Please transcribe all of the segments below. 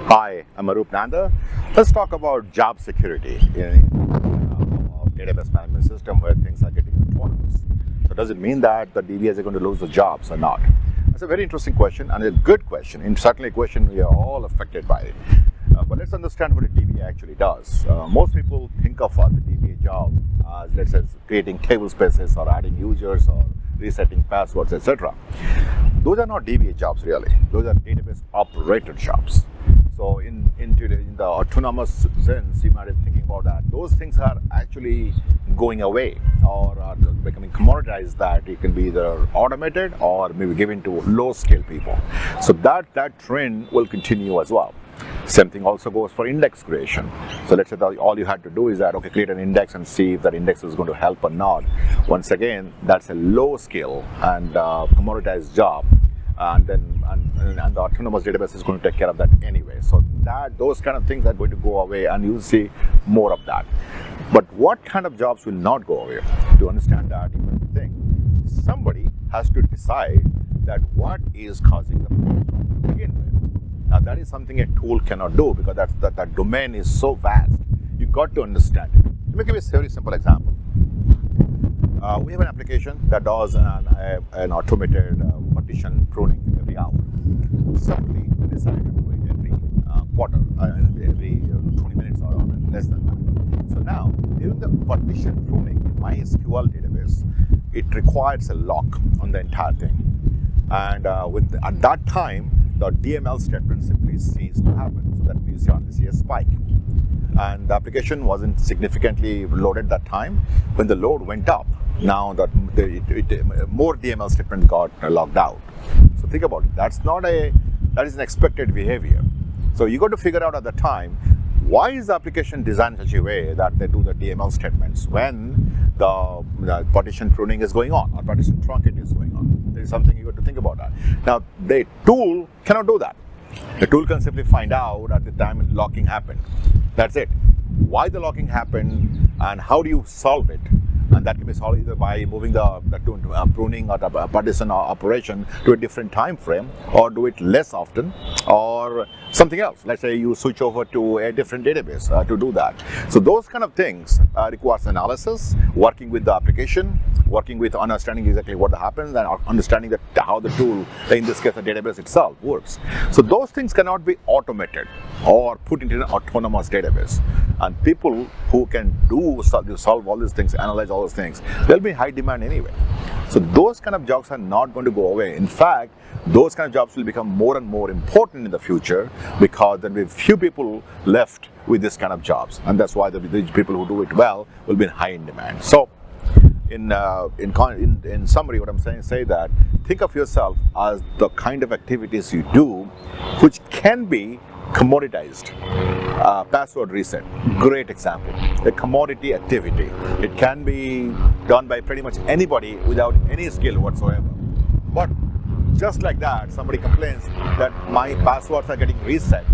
Hi, I'm Arup Nanda. Let's talk about job security in a database management system where things are getting autonomous. So does it mean that the DBAs are going to lose the jobs or not? That's a very interesting question and a good question, and certainly a question we are all affected by it. But let's understand what a DBA actually does. Most people think of the DBA job as, let's say, creating table spaces or adding users or resetting passwords, etc. Those are not DBA jobs really. Those are database operator jobs. So in the autonomous sense, you might be thinking about that. Those things are actually going away or are becoming commoditized, that it can be either automated or maybe given to low-scale people. So that trend will continue as well. Same thing also goes for index creation. So let's say that all you had to do is that, okay, create an index and see if that index is going to help or not. Once again, that's a low skill and commoditized job, and the autonomous database is going to take care of that anyway. So those kind of things are going to go away, and you'll see more of that. But what kind of jobs will not go away? To understand that, you have to think somebody has to decide that what is causing the problem to begin with. Now that is something a tool cannot do, because that domain is so vast. You've got to understand it. Let me give you a very simple example. We have an application that does an automated partition pruning every hour. Simply, we decided to do it every quarter, every 20 minutes or less than that. So now, during the partition pruning in MySQL database, it requires a lock on the entire thing. And at that time, the DML statement simply ceased to happen. So that means you only see a spike. And the application wasn't significantly loaded that time. When the load went up, now that more DML statements got logged out. So think about it. That is an expected behavior. So you got to figure out at the time, why is the application designed in such a way that they do the DML statements when the partition pruning is going on or partition truncate is going on? There is something you got to think about that. Now, the tool cannot do that. The tool can simply find out at the time locking happened. That's it. Why the locking happened and how do you solve it? And that can be solved either by moving the pruning or the partition operation to a different time frame, or do it less often, or something else. Let's say you switch over to a different database to do that. So those kind of things requires analysis, working with the application, working with understanding exactly what happens, and understanding how the tool, in this case the database itself, works. So those things cannot be automated or put into an autonomous database. And people who can solve all these things, analyze all those things, they'll be in high demand anyway. So those kind of jobs are not going to go away. In fact, those kind of jobs will become more and more important in the future, because there will be few people left with this kind of jobs, and that's why the people who do it well will be in high demand. So in summary, what I'm saying, say that think of yourself as the kind of activities you do which can be commoditized. Password reset, great example. A commodity activity. It can be done by pretty much anybody without any skill whatsoever. But just like that, somebody complains that my passwords are getting reset,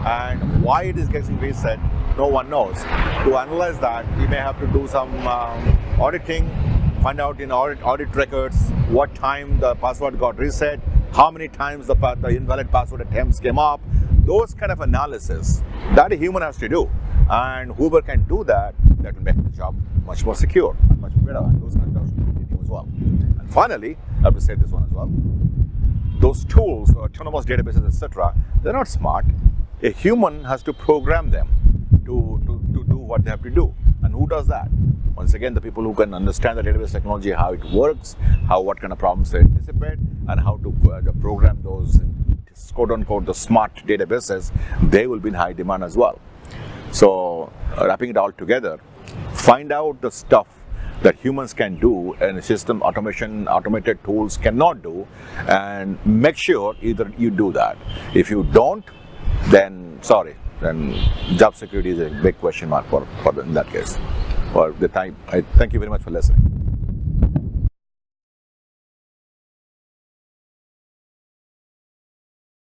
and why it is getting reset, no one knows. To analyze that, we may have to do some auditing, find out in audit records what time the password got reset, how many times the invalid password attempts came up. Those kind of analysis that a human has to do, and whoever can do that will make the job much more secure and much better. And those kind of jobs will continue as well. And finally, I have to say this one as well. Those tools, autonomous databases, etc., they're not smart. A human has to program them to do what they have to do. And who does that? Once again, the people who can understand the database technology, how it works, what kind of problems they anticipate, and how to program those, quote-unquote, the smart databases, they will be in high demand as well. So, wrapping it all together, find out the stuff that humans can do and system automated tools cannot do, and make sure either you do that. If you don't, then sorry, then job security is a big question mark for in that case. For the time, I thank you very much for listening.